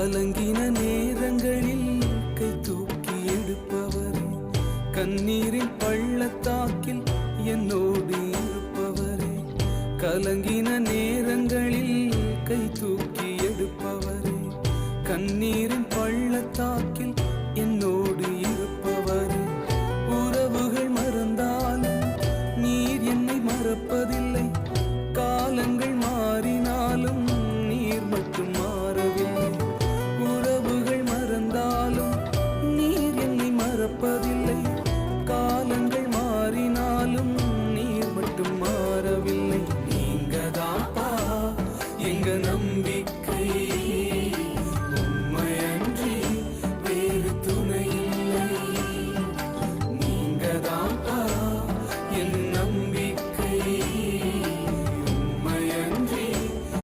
கலங்கின நேரங்களில் கை தூக்கி எடுப்பவரே, கண்ணீரின் பள்ளத்தாக்கில் என்னோடு இருப்பவரே. கலங்கின நேரங்களில் கை தூக்கி எடுப்பவரே, கண்ணீரின் பள்ளத்தாக்கில் என்னோடு இருப்பவரே. உறவுகள் மறந்தாலும் நீர் என்னை மறப்பதில்லை, காலங்கள் மாறினாலும் நீர் மட்டும் மாறவில்லை. உறவுகள் மறந்தாலும் நீர் என்னை மறப்பதில்லை, காலங்கள் மாறினாலும் நீர் மட்டும் மாறவில்லை. நீங்கதாப்பா எங்க நம்பிக்கை,